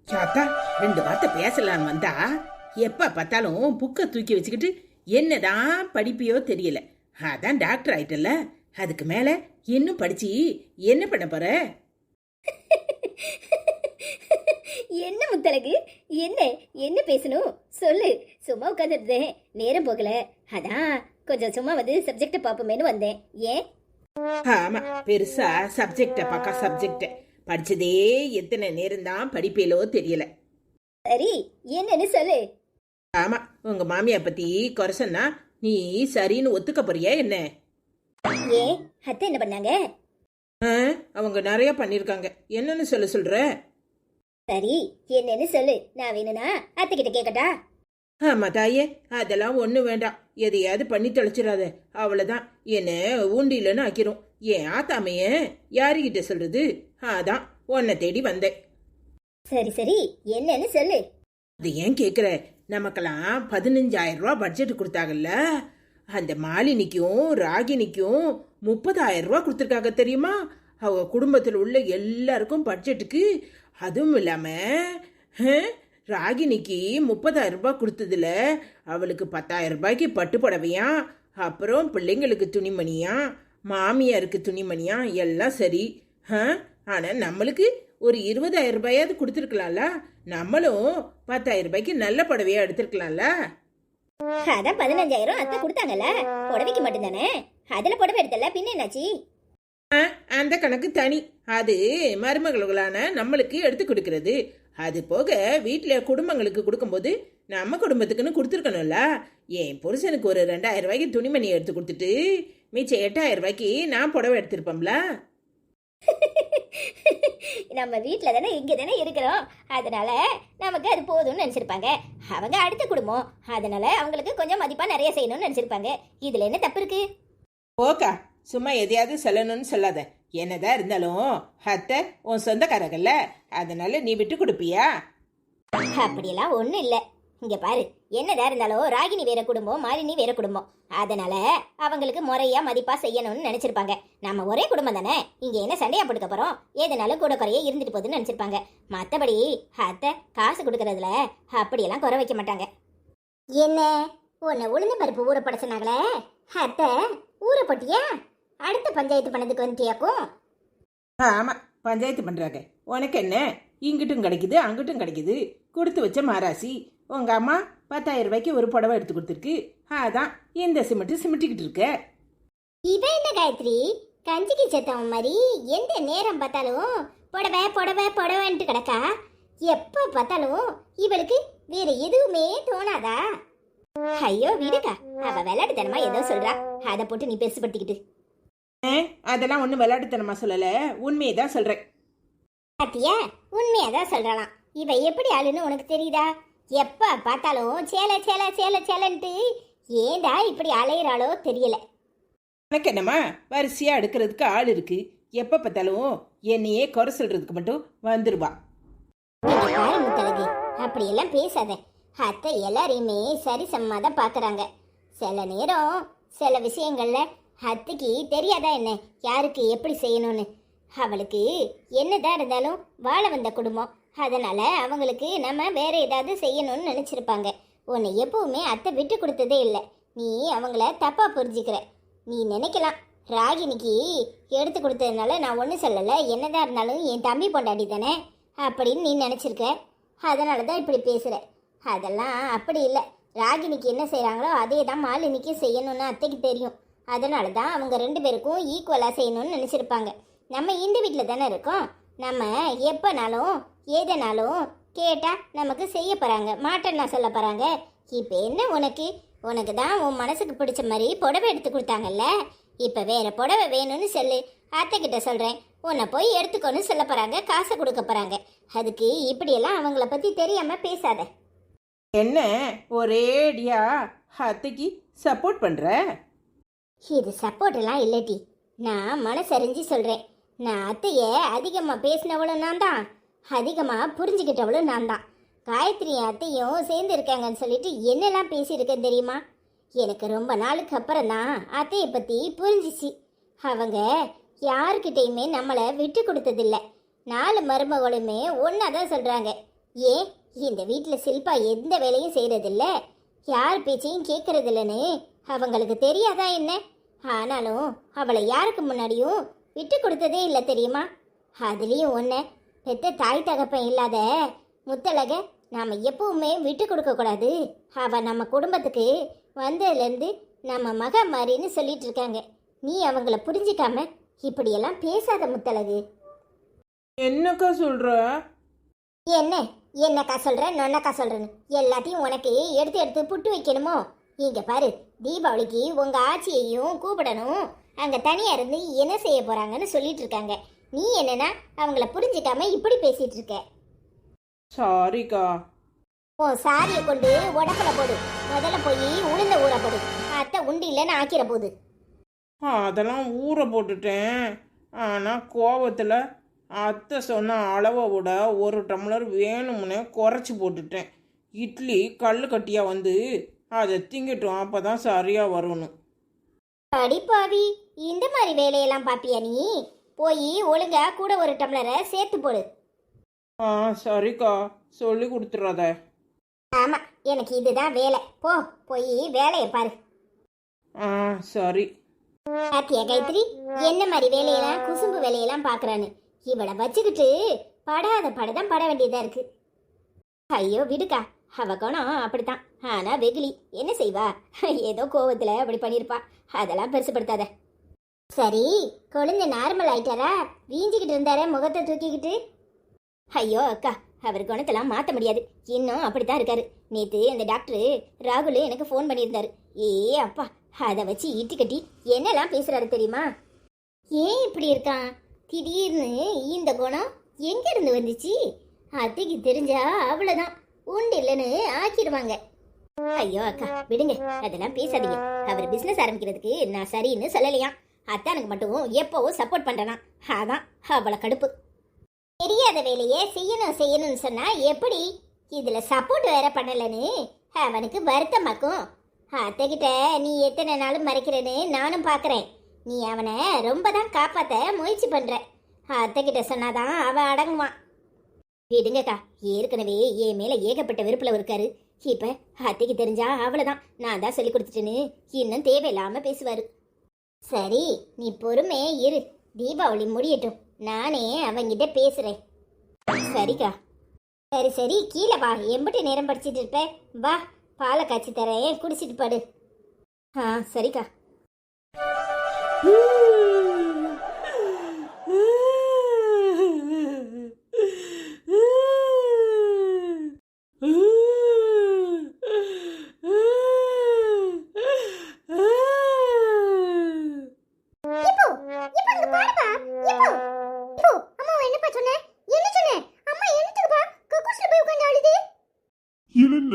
சாத்தா, ரெண்டு வார்த்தை பேசலான்னு வந்தா எப்ப பார்த்தாலும் புக்கை தூக்கி வச்சுக்கிட்டு என்னதான் படிப்பியோ தெரியல. அதான் டாக்டர் ஆயிட்டல, அதுக்கு மேல இன்னும் படிச்சு என்ன பண்ண போற? என்ன முத்தலகு, என்ன என்ன பேசணும் சொல்லு. சும்மா உட்காந்துருந்தேன், நேரம் போகல, அதான் கொஞ்சம் சும்மா வந்து சப்ஜெக்ட பாப்போமேனு வந்தேன். ஏன்? ஆமா, பெருசா சப்ஜெக்ட பக்கா சப்ஜெக்ட படிச்சதே எத்தனை நேரம் தான் படிப்பேலோ தெரியல. சரி, என்னன்னு சொல்லு. ஆமா, உங்க மாமியா பத்தி குறை சொன்னா நீ சரின்னு ஒத்துக்க போறியா என்ன? ஏன் அத்தை என்ன பண்ணாங்க? அவங்க நிறைய பண்ணிருக்காங்க, என்னன்னு சொல்ற? சரி, என்னன்னு சொல்லு. நான் வேணும்னா அத்தை கிட்ட கேக்கட்டா? ஆமா தாயே, அதெல்லாம் ஒண்ணு வேண்டாம். எதையாவது பண்ணி தொலைச்சிடாத, அவ்வளவுதான். என்ன ஊண்டிலன்னு ஆக்கிரும். ஏன் ஆத்தாமைய யாருகிட்ட சொல்றது? அதான் உன்னை தேடி வந்தேன். சரி சரி, என்னன்னு சொல்லு. அது ஏன் கேக்குற? நமக்கெல்லாம் 15,000 ரூபாய் பட்ஜெட் கொடுத்தாங்கல்ல, அந்த மாலினிக்கும் ராகினிக்கும் 30,000 ரூபாய் கொடுத்துருக்காங்க தெரியுமா? அவங்க குடும்பத்தில் உள்ள எல்லாருக்கும் பட்ஜெட்டுக்கு. அதுவும் இல்லாம ராகினிக்கு 30,000 ரூபாய் கொடுத்ததுல அவளுக்கு 10,000 ரூபாய்க்கு பட்டு புடவையா, அப்புறம் பிள்ளைங்களுக்கு துணிமணியா, மாமியாருக்கு துணிமணியா, எல்லாம் சரி. ஆனா நம்மளுக்கு ஒரு 20,000 ரூபாயாவது கொடுத்துருக்கலாம்ல. நம்மளும் 10,000 ரூபாய்க்கு நல்ல புடவையா எடுத்திருக்கலாம்ல. அதான் 15,000 அத்தை கொடுத்தாங்கல்ல, புடவைக்கு மட்டும்தானே. அதுல புடவை எடுத்தல, பின்ன என்னாச்சு? அந்த கணக்கு தனி. அது மருமகளான நம்மளுக்கு எடுத்து கொடுக்கறது. அது போக வீட்டுல குடும்பங்களுக்கு கொடுக்கும்போது நம்ம குடும்பத்துக்குன்னு கொடுத்துருக்கணும்ல. என் புருஷனுக்கு ஒரு 2,000 ரூபாய்க்கு துணிமணி எடுத்து கொடுத்துட்டு மிச்சம் 8,000 ரூபாய்க்கு நான் புடவை எடுத்திருப்போம்ல. நம்ம வீட்டுல தானே, இங்க தானே இருக்கிறோம், அதனால நமக்கு அது போதும்னு நினைச்சிருப்பாங்க. அவங்க அடுத்த குடும்பம், அதனால அவங்களுக்கு கொஞ்சம் மதிப்பா நிறைய செய்யணும்னு நினைச்சிருப்பாங்க. இதுல என்ன தப்பு இருக்கு? ஓகா, சும்மா எதையாவது சொல்லணும்னு சொல்லாத. என்னதான் இருந்தாலும் அத்தை உன் சொந்தக்காரங்கல்ல, அதனால நீ விட்டு கொடுப்பியா? அப்படியெல்லாம் ஒண்ணும் இல்ல. இங்க பாரு, என்னதான் இருந்தாலும் ராகினி வேற குடும்பம், மாலினி வேற குடும்பம், அதனால அவங்களுக்கு முறையா மதிப்பா செய்யணும்னு நினைச்சிருப்பாங்க. நம்ம ஒரே குடும்பம் தானே, இங்க என்ன சண்டையா போட்டுக்க போறோம்? எதனாலும் கூட குறைய இருந்துட்டு போகுதுன்னு நினைச்சிருப்பாங்க. மத்தபடி அத்தை காசு கொடுக்கறதுல அப்படியெல்லாம் குறை வைக்க மாட்டாங்க. என்ன உன்னை உளுந்து பருப்பு ஊற பட சொன்னாங்களே, அத்தை ஊற போட்டியா? அடுத்த பஞ்சாயத்து பண்ணதுக்கு வந்துட்டியாக்கும்? ஆமா, பஞ்சாயத்து பண்றாங்க. உனக்கு என்ன, இங்கிட்டும் கிடைக்குது அங்கிட்டும் கிடைக்குது. கொடுத்து வச்ச மாராசி. உங்க அம்மா 10,000 ரூபாய்க்கு ஒரு புடவை எடுத்து கொடுத்துருக்கு. அதான் இந்த சிமிட்டிக்கிட்டு இருக்க. இவன் என்ன காயத்ரி, கஞ்சிக்கு செத்தவன் மாதிரி எந்த நேரம் பார்த்தாலும் புடவை புடவை புடவைன்ட்டு கிடக்கா? எப்ப பார்த்தாலும் இவளுக்கு வேற எதுவுமே தோணாதா? ஐயோ விடுக்கா, அவ விளையாட்டுத்தனமா ஏதோ சொல்றா, அதை போட்டு நீ பெருசுப்படுத்திக்கிட்டு. அதெல்லாம் ஒன்றும் விளையாட்டுத்தனமா சொல்லல, உண்மையதான் சொல்றேன். பாத்தியா, உண்மையாதான் சொல்றாளாம். இவ எப்படி ஆளுன்னு உனக்கு தெரியுதா? எப்ப பார்த்தாலும் சேலை சேலை சேலை சேலன்ட்டு ஏண்டா இப்படி அலையிறாளோ தெரியல. உனக்கு என்னம்மா, வரிசையா எடுக்கிறதுக்கு ஆள் இருக்கு. எப்ப பார்த்தாலும் என்னையே குறை சொல்றதுக்கு மட்டும் வந்துருவா. முத்தழகு, அப்படியெல்லாம் பேசாத. அத்தை எல்லாரையுமே சரி சமமாதான் பாக்குறாங்க. சில நேரம் சில விஷயங்கள்ல அத்தைக்கு தெரியாதா என்ன யாருக்கு எப்படி செய்யணும்னு? அவளுக்கு என்னதான் இருந்தாலும் வாழ வந்த குடும்பம், அதனால அவங்களுக்கு நம்ம வேற ஏதாவது செய்யணும்னு நினைச்சிருப்பாங்க. உன்னை எப்பவுமே அத்தை விட்டு கொடுத்ததே இல்லை. நீ அவங்கள தப்பா புரிஞ்சுக்கிற. நீ நினைக்கலாம் ராகினிக்கு எடுத்து கொடுத்ததுனால நான் ஒன்றும் சொல்லலை, என்னதான் இருந்தாலும் என் தம்பி பொண்டாடி தானே அப்படின்னு நீ நினச்சிருக்க. அதனால தான் இப்படி பேசுகிற. அதெல்லாம் அப்படி இல்லை. ராகினிக்கு என்ன செய்கிறாங்களோ அதே தான் மாலினிக்கு செய்யணும்னு அத்தைக்கு தெரியும். அதனால தான் அவங்க 2 பேருக்கும் ஈக்குவலாக செய்யணும்னு நினச்சிருப்பாங்க. நம்ம இந்த வீட்டில் தானே இருக்கோம், நம்ம எப்போனாலும் ஏதனாலும் கேட்டால் நமக்கு செய்ய போகிறாங்க, மாட்டேன்னா சொல்ல போகிறாங்க. இப்போ என்ன உனக்கு தான் உன் மனசுக்கு பிடிச்ச மாதிரி புடவை எடுத்து கொடுத்தாங்கல்ல, இப்போ வேற புடவை வேணும்னு சொல்லு, அத்தைக்கிட்ட சொல்கிறேன், உன்னை போய் எடுத்துக்கோன்னு சொல்ல போகிறாங்க, காசை கொடுக்க போகிறாங்க. அதுக்கு இப்படியெல்லாம் அவங்கள பற்றி தெரியாமல் பேசாத. என்ன ஒரேடியா அத்தைக்கு சப்போர்ட் பண்ற? இது சப்போர்ட் எல்லாம் இல்லட்டி, நான் மனசறிஞ்சு சொல்கிறேன். நான் அத்தைய அதிகமாக பேசினவளும் நான் தான், அதிகமாக புரிஞ்சுக்கிட்டவளும் நான் தான். காயத்ரி அத்தையும் சேர்ந்து இருக்காங்கன்னு சொல்லிட்டு என்னெல்லாம் பேசியிருக்கேன் தெரியுமா? எனக்கு ரொம்ப நாளுக்கு அப்புறம் தான் அத்தையை பற்றி புரிஞ்சிச்சு. அவங்க யார்கிட்டையுமே நம்மளை விட்டு கொடுத்ததில்ல. 4 மருமகளுமே ஒன்றா தான் சொல்கிறாங்க. ஏன் இந்த வீட்டில் சில்பா எந்த வேலையும் செய்யறதில்ல, யார் பேச்சையும் கேட்கறதில்லன்னு அவங்களுக்கு தெரியாதா என்ன? ஆனாலும் அவளை யாருக்கு முன்னாடியும் விட்டு கொடுத்ததே இல்லை தெரியுமா? அதுலேயும் ஒன்று, பெத்த தாய் தகப்பன் இல்லாத முத்தழக நாம் எப்பவுமே விட்டு கொடுக்கக்கூடாது. அவள் நம்ம குடும்பத்துக்கு வந்ததுலேருந்து நம்ம மக மாதிரின்னு சொல்லிட்டு இருக்காங்க. நீ அவங்கள புரிஞ்சிக்காம இப்படியெல்லாம் பேசாத முத்தழகு. என்னக்கா சொல்ற? என்ன என்னக்கா சொல்ற, நொன்னக்கா சொல்றேன்னு எல்லாத்தையும் உனக்கு எடுத்து எடுத்து புட்டு வைக்கணுமோ? இங்க பாரு, தீபாவளிக்கு உங்க ஆச்சியையும் கூப்பிடணும், அங்க தனியா இருந்து என்ன செய்ய போறாங்கன்னு சொல்லிட்டு இருக்காங்க. நீ என்னன்னா அவங்கள புரிஞ்சிக்காம இப்படி பேசிட்டு இருக்க. சாரிக்கா. உன் சாரியை கொண்டு உடம்புல போடு, முதல்ல போய் உளுந்த ஊற போடு, அத்தை உண்டு இல்லைன்னு ஆக்கிற போது. அதெல்லாம் ஊற போட்டுட்டேன். ஆனால் கோவத்தில் அத்தை சொன்ன அளவை விட 1 டம்ளர் வேணும்னு குறைச்சி போட்டுட்டேன். இட்லி கல் கட்டியாக வந்து அதை திங்கட்டும், அப்போ தான் சரியாக வரணும். அடிப்பாவி, இந்த மாதிரி வேலையெல்லாம் பாப்பியா நீ? போய் ஒழுங்கா கூட 1 டம்ளரை சேர்த்து போடு. சரிக்கா, சொல்லி கொடுத்துறாத. ஆமா, எனக்கு இதுதான் வேலை. போய் வேலையை பாரு. சரி. பாத்தியா காயத்ரி, என்ன மாதிரி வேலையெல்லாம் குசும்பு வேலையெல்லாம் பாக்குறான்னு. இவளை வச்சுக்கிட்டு படாத படதான் பட வேண்டியதா இருக்கு. ஐயோ விடுக்கா, அவ குணம் அப்படித்தான். ஆனா வெகுளி என்ன செய்வா? ஏதோ கோவத்துல அப்படி பண்ணிருப்பா, அதெல்லாம் பெருசுப்படுத்தாத. சரி, கொழுந்து நார்மல் ஆயிட்டாரா? வீஞ்சிக்கிட்டு இருந்தாரே முகத்தை தூக்கிக்கிட்டு. ஐயோ அக்கா, அவர் குணத்தெல்லாம் மாற்ற முடியாது, இன்னும் அப்படித்தான் இருக்காரு. நேற்று அந்த டாக்டரு ராகுல் எனக்கு ஃபோன் பண்ணியிருந்தாரு. அப்பா, அதை வச்சு ஈட்டு கட்டி என்னெல்லாம் பேசுறாரு தெரியுமா? ஏன் இப்படி இருக்கான்? திடீர்னு இந்த குணம் எங்க இருந்து வந்துச்சு? அத்தைக்கு தெரிஞ்சா அவ்வளோதான், உண்டு இல்லைன்னு ஆக்கிடுவாங்க. ஐயோ அக்கா விடுங்க, அதெல்லாம் பேசாதீங்க. அவர் பிஸ்னஸ் ஆரம்பிக்கிறதுக்கு நான் சரின்னு சொல்லலையா? அத்தானுக்கு மட்டும் எப்பவும் சப்போர்ட் பண்றேனா, அதான் அவ்வளோ கடுப்பு. தெரியாத வேலையே செய்யணும்னு சொன்னா எப்படி? இதுல சப்போர்ட் வேற பண்ணலன்னு அவனுக்கு வருத்தமாக்கும். அத்தைக்கிட்ட நீ எத்தனை நாளும் மறைக்கிறேன்னு நானும் பாக்குறேன். நீ அவனை ரொம்ப தான் காப்பாத்த முயற்சி பண்ற. அத்தைக்கிட்ட சொன்னாதான் அவன் அடங்குவான். விடுங்கக்கா, ஏற்கனவே என் மேல ஏகப்பட்ட வெறுப்புல இருக்காரு. இப்ப அத்தைக்கு தெரிஞ்சா அவ்வளவுதான், நான் தான் சொல்லி கொடுத்துட்டேன்னு இன்னும் தேவையில்லாம பேசுவாரு. சரி, நீ பொறுமையே இரு, தீபாவளி முடியட்டும், நானே அவங்கிட்ட பேசுறேன். சரிக்கா. சரி கீழே வா, எம்பிட்டு நேரம் படிச்சிட்டு இருப்ப? வா, பாலை காய்ச்சி தரேன், குடிச்சிட்டு படு. சரிக்கா.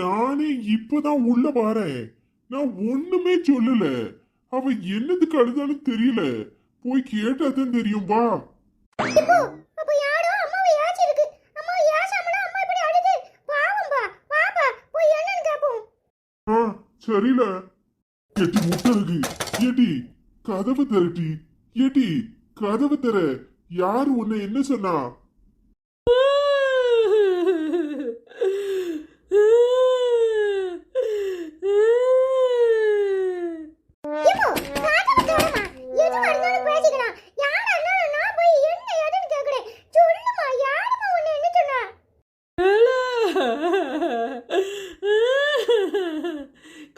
நானே இப்பதான் உள்ள பாறேன், நான் ஒண்ணுமே சொல்லல. அவ என்னதுக்கு அழுதான்னு தெரியல, போய் கேட்டாதான் தெரியும். வா. சரில கெட்டி முட்டருக்கு ஏடி கதவு தரட்டி, ஏடி கதவு தர. யாரு உன்னை என்ன சொன்னா?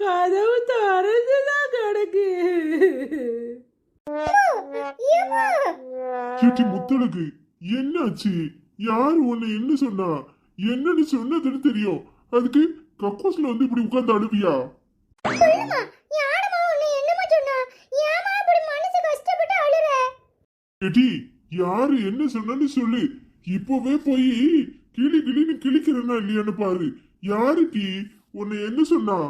கதவு திறந்துதான் கிடக்கு. கெட்டி முத்தழகு, என்னாச்சு? யாரு உன்னை என்ன சொன்னா? என்னன்னு சொன்னதுன்னு தெரியும், அதுக்கு கக்கூஸ்ல வந்து இப்படி உட்கார்ந்து அழுவியா? கெட்டி, யாரு என்ன சொன்னு சொல்லு. இப்பவே போய் கிளின்னு கிளிக்கிறனா இல்லையான்னு பாரு. யாருக்கு உன்னை என்ன சொன்னா?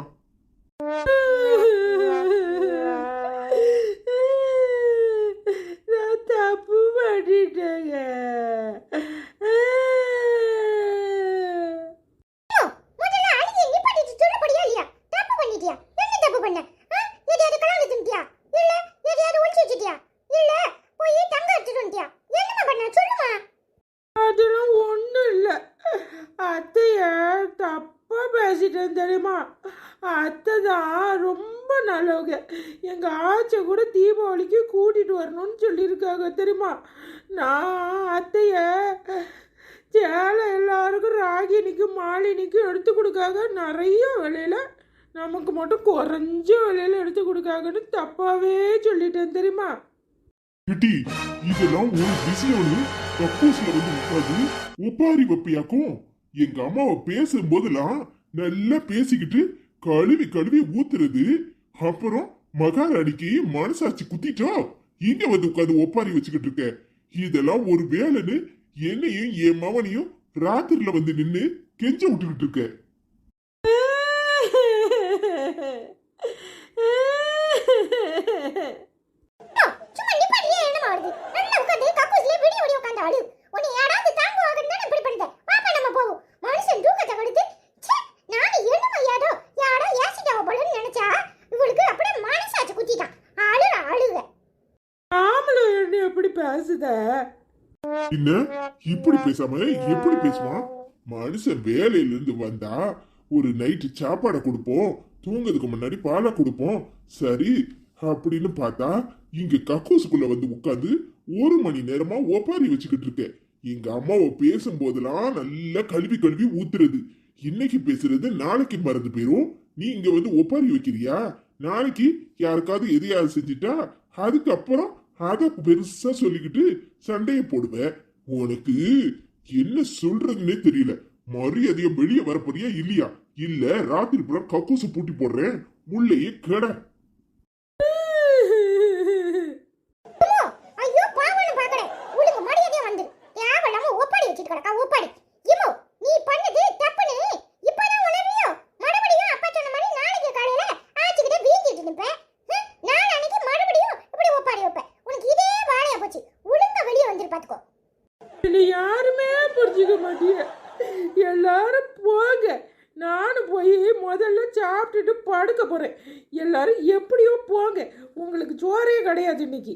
நான் தப்பு பண்ணிட்டேங்க. அதெல்லாம் ஒண்ணும் இல்ல. அத்தைய தப்பா பேசிட்டேன் தெரியுமா? அத்தை தான் ரொம்ப நல்லவங்க. எங்க ஆச்சை கூட தீபாவளிக்கு கூட்டிட்டு வரணும்னு சொல்லியிருக்காங்க தெரியுமா? நான் அத்தைய சேலை எல்லாருக்கும் ராகினிக்கு மாலினிக்கு எடுத்து கொடுக்காங்க, நிறைய விலையில நமக்கு மட்டும் குறைஞ்ச விலையில எடுத்து கொடுக்காங்கன்னு தப்பாவே சொல்லிட்டேன் தெரியுமா? கிட்டி இதெல்லாம் ஒரு விஷயம்னு கக்கூஸ்ல வந்து உட்காந்து ஒப்பாரி வப்பியாக்கும். எங்க அம்மாவை பேசும்போதெல்லாம் நல்லா பேசிக்கிட்டு கழுவி கழுவி ஊத்துறது. அப்புறம் மகாராணிக்கு மனசாட்சி குத்திட்டா இங்க வந்து உட்காந்து ஒப்பாரி வச்சுக்கிட்டு இருக்க. இதெல்லாம் ஒரு வேலைன்னு என்னையும் என் மவனையும் ராத்திரில வந்து நின்னு கெஞ்ச விட்டுக்கிட்டு இருக்க. சும்மா நிப்பாட்டியே என்னமா வருது? நல்லா உட்கார்ந்து கக்கூஸ்ல விடி விடி உட்கார்ந்து அழு. உன்னை யாராவது தாங்குவாங்கன்னு தானே இப்படி பண்ணுத? பாப்பா நம்ம போவோம். மனுஷன் தூக்கத்தை கெடுத்து நானு என்னமா யாரோ ஏசிட்டாவ போலன்னு நினைச்சா இவளுக்கு அப்படியே மனசாச்சு குத்திட்டான். அழுக ஆமல என்ன எப்படி பேசுத? என்ன இப்படி பேசாம எப்படி பேசுவான்? மனுஷன் வேலையில இருந்து வந்தா ஒரு நைட்டு சாப்பாடை கொடுப்போம், தூங்குறதுக்கு முன்னாடி பாலை கொடுப்போம், சரி அப்படின்னு பார்த்தா இங்க கக்கூசுக்குள்ள வந்து உட்காந்து 1 மணி நேரமா ஒப்பாரி வச்சுக்கிட்டு இருக்க. எங்க அம்மாவை பேசும்போதெல்லாம் நல்லா கழுவி கழுவி ஊத்துறது. இன்னைக்கு பேசுறது நாளைக்கு மறந்து போயிரும். நீ இங்க வந்து ஒப்பாரி வைக்கிறியா? நாளைக்கு யாருக்காவது எதையாவது செஞ்சுட்டா அதுக்கப்புறம் அத பெருசா சொல்லிக்கிட்டு சண்டைய போடுவ. உனக்கு என்ன சொல்றதுன்னே தெரியல. மரியாதைய வெளியே வரப்போறியா இல்லையா? இல்ல ராத்திரி பூரா கக்கூசு பூட்டி போடுறேன், முள்ளையே கெட. ஐயோ பாவன்னு பாக்கறேன். உளுங்க மரியாதையா வந்து தேவலாம ஒப்பாரி வச்சிட்டு கிடக்கா ஒப்பாரி. இமோ நீ பண்ணது தப்புனே இப்பதான் உணர்றியோ? மறுபடியும் அப்பா சொன்ன மாதிரி நாளைக்கு காலையில ஆச்சிக்கிட்ட வீங்கிட்டு நிப்பேன். நான் அன்னைக்கு மறுபடியும் இப்படி ஒப்பாரி வைப்பேன். உனக்கு இதே வாழையா போச்சு. ஒழுங்கா வெளியே வந்து பாத்துக்கோ. என்னை யாருமே புரிஞ்சுக்க மாட்டிய. எல்லாரும் போங்க, நானும் போய் முதல்ல சாப்பிட்டுட்டு படுக்க போறேன். எல்லாரும் எப்படியோ போங்க, உங்களுக்கு சோறே கிடையாது இன்னைக்கு.